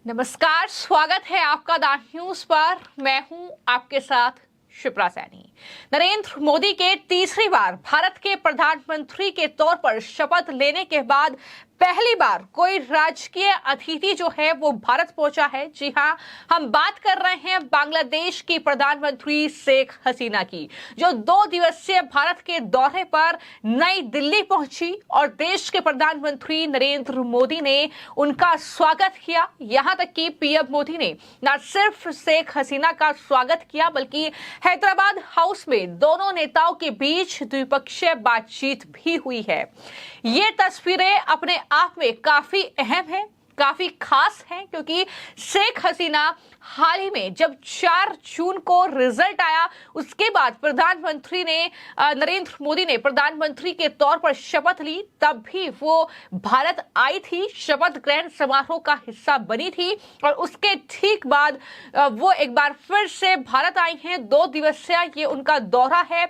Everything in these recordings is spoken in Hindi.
नमस्कार, स्वागत है आपका द न्यूज पर। मैं हूं आपके साथ शिप्रा सैनी। नरेंद्र मोदी के तीसरी बार भारत के प्रधानमंत्री के तौर पर शपथ लेने के बाद पहली बार कोई राजकीय अतिथि जो है वो भारत पहुंचा है। जी हां, हम बात कर रहे हैं बांग्लादेश की प्रधानमंत्री शेख हसीना की, जो 2 दिवसीय भारत के दौरे पर नई दिल्ली पहुंची और देश के प्रधानमंत्री नरेंद्र मोदी ने उनका स्वागत किया। यहां तक कि पीएम मोदी ने न सिर्फ शेख हसीना का स्वागत किया बल्कि हैदराबाद हाउस में दोनों नेताओं के बीच द्विपक्षीय बातचीत भी हुई है। ये तस्वीरें अपने आप में काफी अहम है, काफी खास है, क्योंकि शेख हसीना हाल ही में जब 4 जून को रिजल्ट आया उसके बाद प्रधानमंत्री ने नरेंद्र मोदी ने प्रधानमंत्री के तौर पर शपथ ली, तब भी वो भारत आई थी, शपथ ग्रहण समारोह का हिस्सा बनी थी और उसके ठीक बाद वो एक बार फिर से भारत आई हैं। 2 दिवसीय ये उनका दौरा है।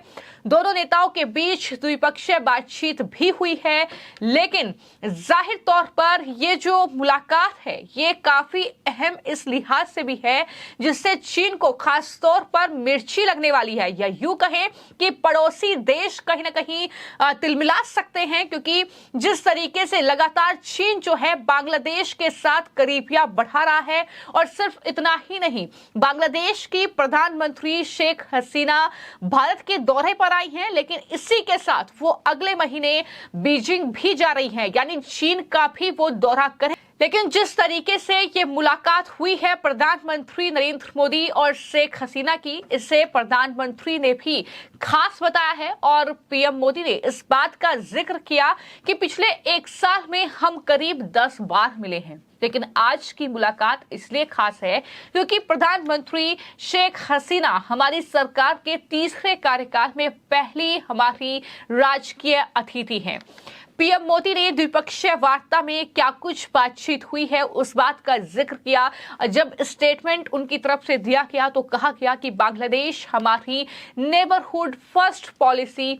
दोनों नेताओं के बीच द्विपक्षीय बातचीत भी हुई है, लेकिन जाहिर तौर पर ये जो मुलाकात है ये काफी अहम इस लिहाज से भी है जिससे चीन को खास तौर पर मिर्ची लगने वाली है, या यूं कहें कि पड़ोसी देश कहीं ना कहीं तिलमिला सकते हैं, क्योंकि जिस तरीके से लगातार चीन जो है बांग्लादेश के साथ करीबियां बढ़ा रहा है। और सिर्फ इतना ही नहीं, बांग्लादेश की प्रधानमंत्री शेख हसीना भारत के दौरे पर आई हैं, लेकिन इसी के साथ वो अगले महीने बीजिंग भी जा रही हैं, यानी चीन का भी वो दौरा करें। लेकिन जिस तरीके से ये मुलाकात हुई है प्रधानमंत्री नरेंद्र मोदी और शेख हसीना की, इसे प्रधानमंत्री ने भी खास बताया है और पीएम मोदी ने इस बात का जिक्र किया कि पिछले 1 साल में हम करीब 10 बार मिले हैं, लेकिन आज की मुलाकात इसलिए खास है क्योंकि प्रधानमंत्री शेख हसीना हमारी सरकार के तीसरे कार्यकाल में पहली हमारी राजकीय अतिथि हैं। पीएम मोदी ने द्विपक्षीय वार्ता में क्या कुछ बातचीत हुई है उस बात का जिक्र किया। जब स्टेटमेंट उनकी तरफ से दिया गया तो कहा गया कि बांग्लादेश हमारी neighbourhood first policy,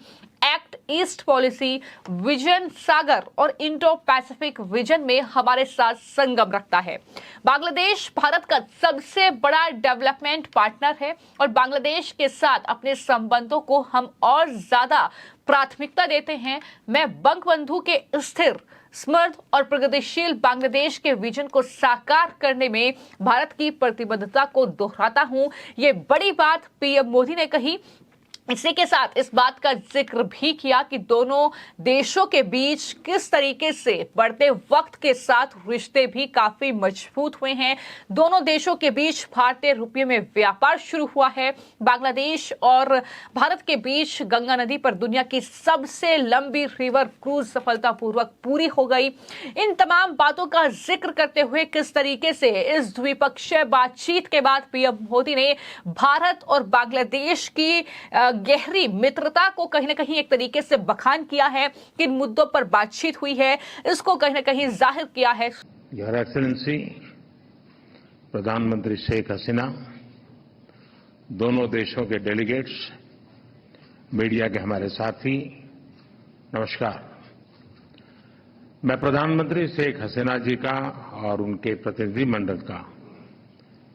act east policy, vision Sagar और इंडो पैसिफिक विजन में हमारे साथ संगम रखता है। बांग्लादेश भारत का सबसे बड़ा डेवलपमेंट पार्टनर है और बांग्लादेश के साथ अपने संबंधों को हम और ज्यादा प्राथमिकता देते हैं। मैं बंगबंधु के स्थिर, समृद्ध और प्रगतिशील बांग्लादेश के विजन को साकार करने में भारत की प्रतिबद्धता को दोहराता हूं। ये बड़ी बात पीएम मोदी ने कही। इसी के साथ इस बात का जिक्र भी किया कि दोनों देशों के बीच किस तरीके से बढ़ते वक्त के साथ रिश्ते भी काफी मजबूत हुए हैं। दोनों देशों के बीच भारतीय रुपये में व्यापार शुरू हुआ है। बांग्लादेश और भारत के बीच गंगा नदी पर दुनिया की सबसे लंबी रिवर क्रूज सफलतापूर्वक पूरी हो गई। इन तमाम बातों का जिक्र करते हुए किस तरीके से इस द्विपक्षीय बातचीत के बाद पीएम मोदी ने भारत और बांग्लादेश की गहरी मित्रता को कहीं ना कहीं एक तरीके से बखान किया है, किन मुद्दों पर बातचीत हुई है इसको कहीं ना कहीं जाहिर किया है। योर एक्सेलेंसी प्रधानमंत्री शेख हसीना, दोनों देशों के डेलीगेट्स, मीडिया के हमारे साथी, नमस्कार। मैं प्रधानमंत्री शेख हसीना जी का और उनके प्रतिनिधिमंडल का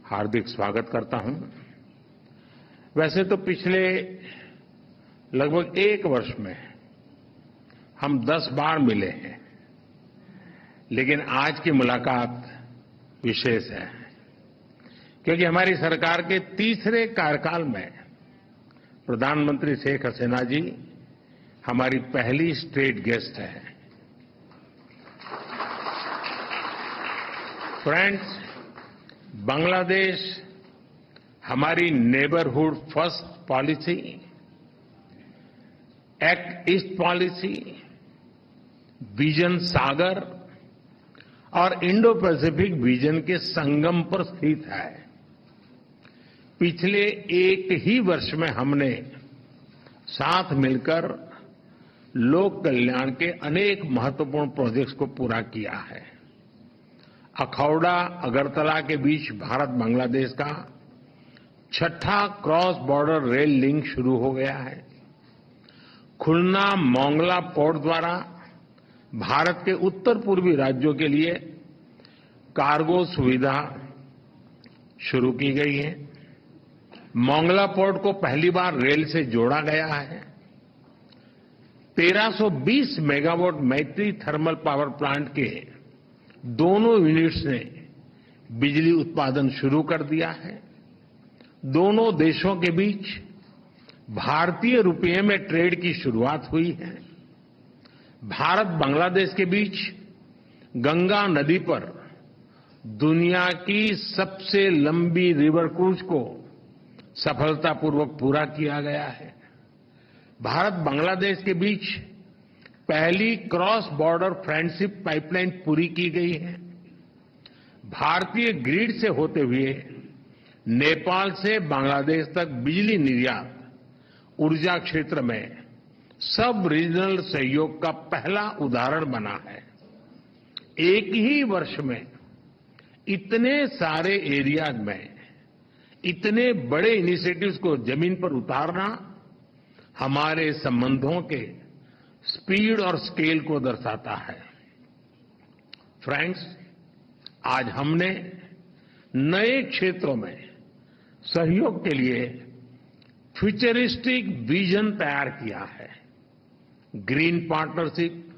हार्दिक स्वागत करता हूं। वैसे तो पिछले लगभग 1 वर्ष में हम 10 बार मिले हैं, लेकिन आज की मुलाकात विशेष है क्योंकि हमारी सरकार के तीसरे कार्यकाल में प्रधानमंत्री शेख हसीना जी हमारी पहली स्टेट गेस्ट है। फ्रेंड्स, बांग्लादेश हमारी neighbourhood first policy, act east policy, vision Sagar और इंडो पैसिफिक विजन के संगम पर स्थित है। पिछले 1 ही वर्ष में हमने साथ मिलकर लोक कल्याण के अनेक महत्वपूर्ण प्रोजेक्ट्स को पूरा किया है। अखौड़ा अगरतला के बीच भारत बांग्लादेश का 6ठा क्रॉस बॉर्डर रेल लिंक शुरू हो गया है। खुलना मोंगला पोर्ट द्वारा भारत के उत्तर पूर्वी राज्यों के लिए कार्गो सुविधा शुरू की गई है। मोंगला पोर्ट को पहली बार रेल से जोड़ा गया है। 1320 मेगावाट मैत्री थर्मल पावर प्लांट के दोनों यूनिट्स ने बिजली उत्पादन शुरू कर दिया है। दोनों देशों के बीच भारतीय रुपये में ट्रेड की शुरुआत हुई है। भारत बांग्लादेश के बीच गंगा नदी पर दुनिया की सबसे लंबी रिवर क्रूज को सफलतापूर्वक पूरा किया गया है। भारत बांग्लादेश के बीच पहली क्रॉस बॉर्डर फ्रेंडशिप पाइपलाइन पूरी की गई है। भारतीय ग्रिड से होते हुए नेपाल से बांग्लादेश तक बिजली निर्यात ऊर्जा क्षेत्र में सब रीजनल सहयोग का पहला उदाहरण बना है। एक ही वर्ष में इतने सारे एरियाज में इतने बड़े इनिशिएटिव्स को जमीन पर उतारना हमारे संबंधों के स्पीड और स्केल को दर्शाता है। फ्रेंड्स, आज हमने नए क्षेत्रों में सहयोग के लिए फ्यूचरिस्टिक विजन तैयार किया है। Green partnership,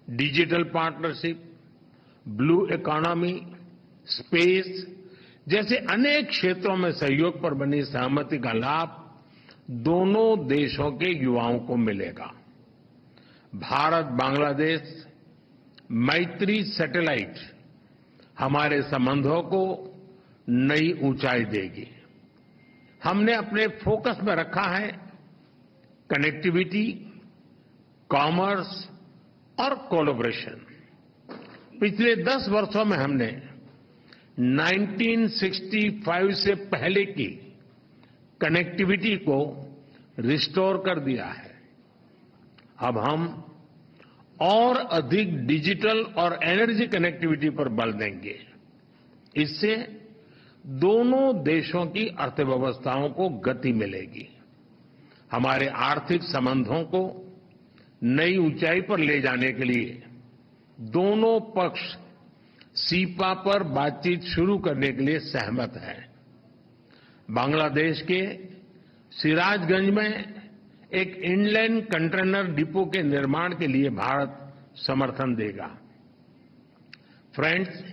digital partnership, blue economy, space जैसे अनेक क्षेत्रों में सहयोग पर बनी सहमति का लाभ दोनों देशों के युवाओं को मिलेगा। भारत बांग्लादेश मैत्री सैटेलाइट हमारे संबंधों को नई ऊंचाई देगी। हमने अपने फोकस में रखा है कनेक्टिविटी, कॉमर्स और कोलैबोरेशन। पिछले 10 वर्षों में हमने 1965 से पहले की कनेक्टिविटी को रिस्टोर कर दिया है। अब हम और अधिक डिजिटल और एनर्जी कनेक्टिविटी पर बल देंगे। इससे दोनों देशों की अर्थव्यवस्थाओं को गति मिलेगी। हमारे आर्थिक संबंधों को नई ऊंचाई पर ले जाने के लिए दोनों पक्ष सीपा पर बातचीत शुरू करने के लिए सहमत हैं। बांग्लादेश के सिराजगंज में एक इनलैंड कंटेनर डिपो के निर्माण के लिए भारत समर्थन देगा। फ्रेंड्स,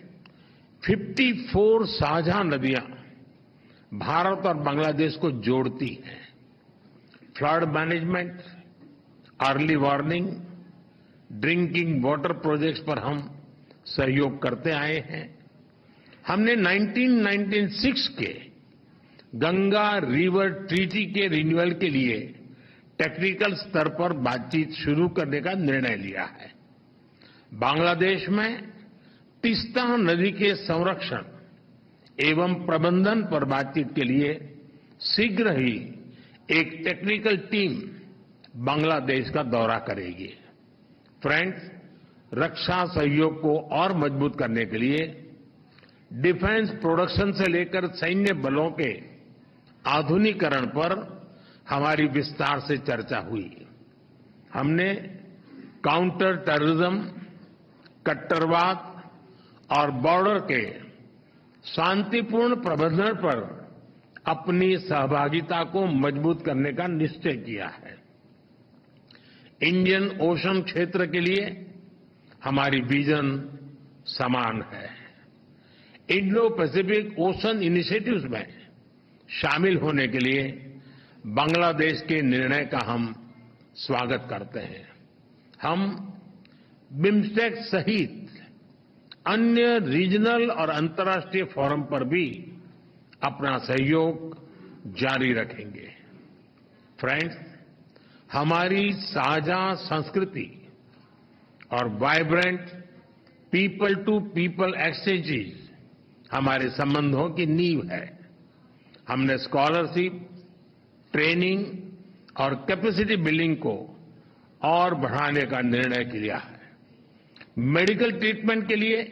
54 साझा नदियां भारत और बांग्लादेश को जोड़ती हैं। Flood management, early warning, drinking water projects पर हम सहयोग करते आए हैं। हमने 1996 के गंगा रिवर ट्रीटी के रिन्यूअल के लिए टेक्निकल स्तर पर बातचीत शुरू करने का निर्णय लिया है। बांग्लादेश में तीस्ता नदी के संरक्षण एवं प्रबंधन पर बातचीत के लिए शीघ्र ही एक टेक्निकल टीम बांग्लादेश का दौरा करेगी। फ्रेंड्स, रक्षा सहयोग को और मजबूत करने के लिए डिफेंस प्रोडक्शन से लेकर सैन्य बलों के आधुनिकीकरण पर हमारी विस्तार से चर्चा हुई। हमने काउंटर टेररिज्म, कट्टरवाद और बॉर्डर के शांतिपूर्ण प्रबंधन पर अपनी सहभागिता को मजबूत करने का निश्चय किया है। इंडियन ओशन क्षेत्र के लिए हमारी विजन समान है। इंडो पैसिफिक ओशन इनिशिएटिव्स में शामिल होने के लिए बांग्लादेश के निर्णय का हम स्वागत करते हैं। हम बिम्स्टेक सहित अन्य रीजनल और अंतर्राष्ट्रीय फोरम पर भी अपना सहयोग जारी रखेंगे। फ्रेंड्स, हमारी साझा संस्कृति और vibrant people to people exchanges हमारे संबंधों की नींव है। हमने स्कॉलरशिप, ट्रेनिंग और कैपेसिटी बिल्डिंग को और बढ़ाने का निर्णय किया है। मेडिकल ट्रीटमेंट के लिए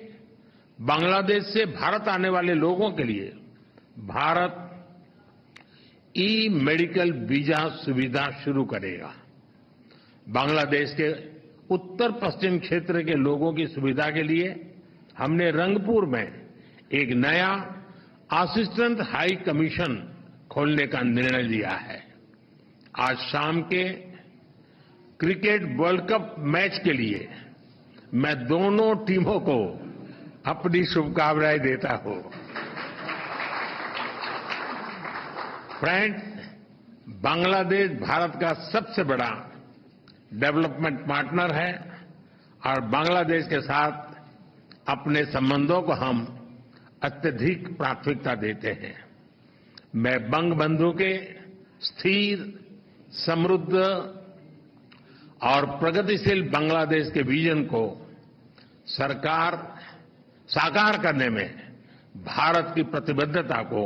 बांग्लादेश से भारत आने वाले लोगों के लिए भारत ई मेडिकल वीजा सुविधा शुरू करेगा। बांग्लादेश के उत्तर पश्चिम क्षेत्र के लोगों की सुविधा के लिए हमने रंगपुर में एक नया असिस्टेंट हाई कमीशन खोलने का निर्णय लिया है। आज शाम के क्रिकेट वर्ल्ड कप मैच के लिए मैं दोनों टीमों को अपनी शुभकामनाएं देता हूं। फ्रेंड्स, बांग्लादेश भारत का सबसे बड़ा डेवलपमेंट पार्टनर है और बांग्लादेश के साथ अपने संबंधों को हम अत्यधिक प्राथमिकता देते हैं। मैं बंगबंधु के स्थिर, समृद्ध और प्रगतिशील बांग्लादेश के विजन को साकार करने में भारत की प्रतिबद्धता को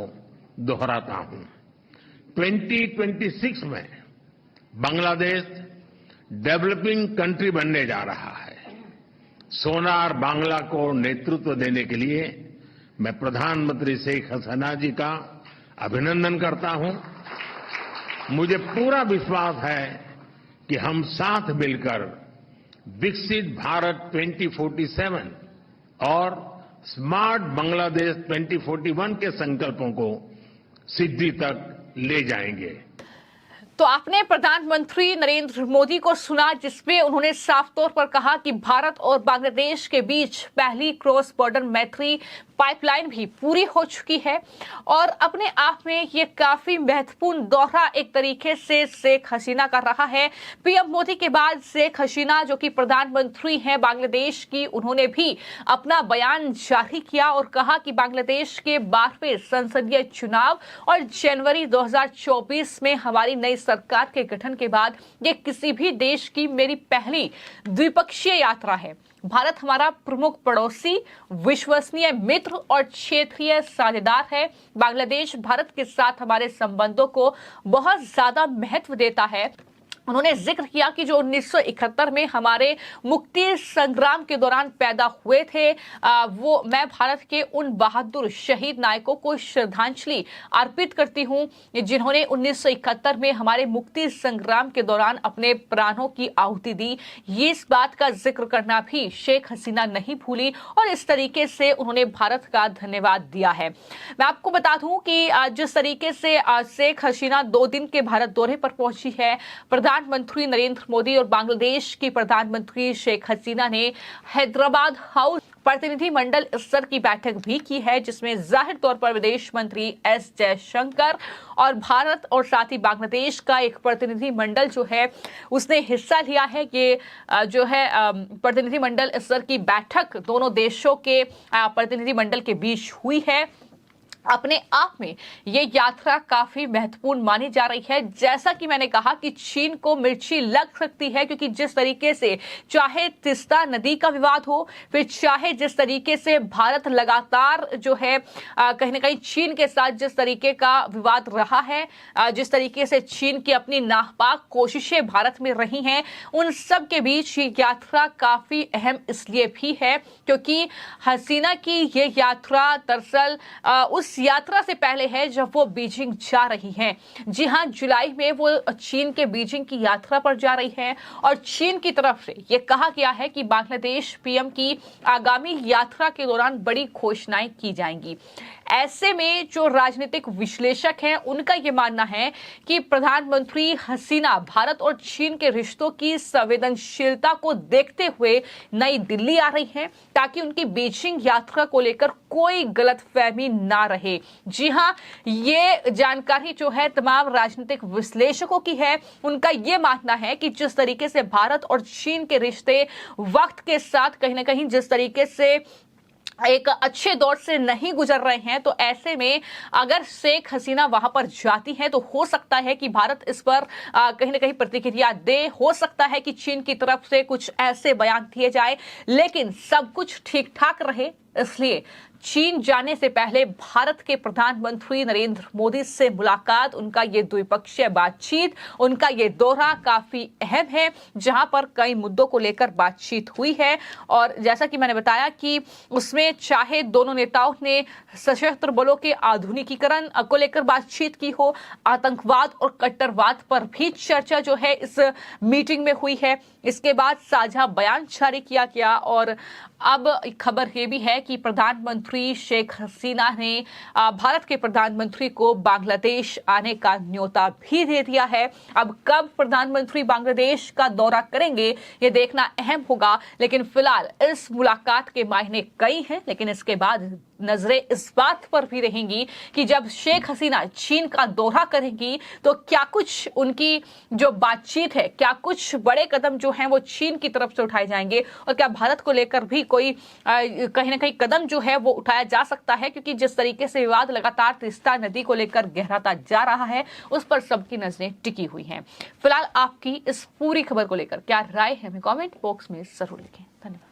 दोहराता हूं। 2026 में बांग्लादेश डेवलपिंग कंट्री बनने जा रहा है। सोनार बांग्ला को नेतृत्व देने के लिए मैं प्रधानमंत्री शेख हसीना जी का अभिनंदन करता हूं। मुझे पूरा विश्वास है कि हम साथ मिलकर विकसित भारत 2047 और स्मार्ट बांग्लादेश 2041 के संकल्पों को सिद्धि तक ले जाएंगे। तो आपने प्रधानमंत्री नरेंद्र मोदी को सुना, जिसमें उन्होंने साफ तौर पर कहा कि भारत और बांग्लादेश के बीच पहली क्रॉस बॉर्डर मैत्री पाइपलाइन भी पूरी हो चुकी है और अपने आप में ये काफी महत्वपूर्ण दौरा एक तरीके से शेख हसीना का रहा है। पीएम मोदी के बाद शेख हसीना जो कि प्रधानमंत्री हैं बांग्लादेश की, उन्होंने भी अपना बयान जारी किया और कहा कि बांग्लादेश के 12वें संसदीय चुनाव और जनवरी 2024 में हमारी नई सरकार के गठन के बाद ये किसी भी देश की मेरी पहली द्विपक्षीय यात्रा है। भारत हमारा प्रमुख पड़ोसी, विश्वसनीय मित्र और क्षेत्रीय साझेदार है। बांग्लादेश भारत के साथ हमारे संबंधों को बहुत ज्यादा महत्व देता है। उन्होंने जिक्र किया कि जो 1971 में हमारे मुक्ति संग्राम के दौरान पैदा हुए थे, वो मैं भारत के उन बहादुर शहीद नायकों को श्रद्धांजलि अर्पित करती हूं जिन्होंने 1971 में हमारे मुक्ति संग्राम के दौरान अपने प्राणों की आहुति दी। ये इस बात का जिक्र करना भी शेख हसीना नहीं भूली और इस तरीके से उन्होंने भारत का धन्यवाद दिया है। मैं आपको बता दूं कि जिस तरीके से शेख हसीना 2 दिन के भारत दौरे पर पहुंची है, प्रधानमंत्री नरेंद्र मोदी और बांग्लादेश की प्रधानमंत्री शेख हसीना ने हैदराबाद हाउस प्रतिनिधिमंडल स्तर की बैठक भी की है, जिसमें जाहिर तौर पर विदेश मंत्री एस जयशंकर और भारत और साथ ही बांग्लादेश का एक प्रतिनिधिमंडल जो है उसने हिस्सा लिया है। ये जो है प्रतिनिधिमंडल स्तर की बैठक दोनों देशों के प्रतिनिधिमंडल के बीच हुई है। अपने आप में ये यात्रा काफी महत्वपूर्ण मानी जा रही है। जैसा कि मैंने कहा कि चीन को मिर्ची लग सकती है, क्योंकि जिस तरीके से चाहे तीस्ता नदी का विवाद हो, फिर चाहे जिस तरीके से भारत लगातार जो है कहीं ना कहीं चीन के साथ जिस तरीके का विवाद रहा है, जिस तरीके से चीन की अपनी नापाक कोशिशें भारत में रही हैं, उन सब के बीच ये यात्रा काफी अहम इसलिए भी है क्योंकि हसीना की ये यात्रा दरअसल उस यात्रा से पहले है जब वो बीजिंग जा रही हैं। जी हां, जुलाई में वो चीन के बीजिंग की यात्रा पर जा रही हैं और चीन की तरफ से ये कहा गया है कि बांग्लादेश पीएम की आगामी यात्रा के दौरान बड़ी घोषणाएं की जाएंगी। ऐसे में जो राजनीतिक विश्लेषक हैं उनका ये मानना है कि प्रधानमंत्री हसीना भारत और चीन के रिश्तों की संवेदनशीलता को देखते हुए नई दिल्ली आ रही हैं ताकि उनकी बीजिंग यात्रा को लेकर कोई गलतफहमी ना रहे। जी हां, ये जानकारी जो है तमाम राजनीतिक विश्लेषकों की है। उनका ये मानना है कि जिस तरीके से भारत और चीन के रिश्ते वक्त के साथ कहीं ना कहीं जिस तरीके से एक अच्छे दौर से नहीं गुजर रहे हैं, तो ऐसे में अगर शेख हसीना वहां पर जाती हैं तो हो सकता है कि भारत इस पर कहीं ना कहीं प्रतिक्रिया दे। हो सकता है कि चीन की तरफ से कुछ ऐसे बयान दिए जाए, लेकिन सब कुछ ठीक ठाक रहे, इसलिए चीन जाने से पहले भारत के प्रधानमंत्री नरेंद्र मोदी से मुलाकात, उनका ये द्विपक्षीय बातचीत, उनका ये दौरा काफी अहम है, जहां पर कई मुद्दों को लेकर बातचीत हुई है। और जैसा कि मैंने बताया कि उसमें चाहे दोनों नेताओं ने सशस्त्र बलों के आधुनिकीकरण को लेकर बातचीत की हो, आतंकवाद और कट्टरवाद पर भी चर्चा जो है इस मीटिंग में हुई है। इसके बाद साझा बयान जारी किया गया और अब खबर ये भी है कि प्रधानमंत्री शेख हसीना ने भारत के प्रधानमंत्री को बांग्लादेश आने का न्योता भी दे दिया है। अब कब प्रधानमंत्री बांग्लादेश का दौरा करेंगे ये देखना अहम होगा, लेकिन फिलहाल इस मुलाकात के मायने कई हैं। लेकिन इसके बाद नजरें इस बात पर भी रहेंगी कि जब शेख हसीना चीन का दौरा करेंगी तो क्या कुछ उनकी जो बातचीत है, क्या कुछ बड़े कदम जो हैं वो चीन की तरफ से उठाए जाएंगे और क्या भारत को लेकर भी कोई कहीं ना कहीं कदम जो है वो उठाया जा सकता है, क्योंकि जिस तरीके से विवाद लगातार तीस्ता नदी को लेकर गहराता जा रहा है उस पर सबकी नजरें टिकी हुई हैं। फिलहाल आपकी इस पूरी खबर को लेकर क्या राय है हमें कमेंट बॉक्स में जरूर लिखें। धन्यवाद।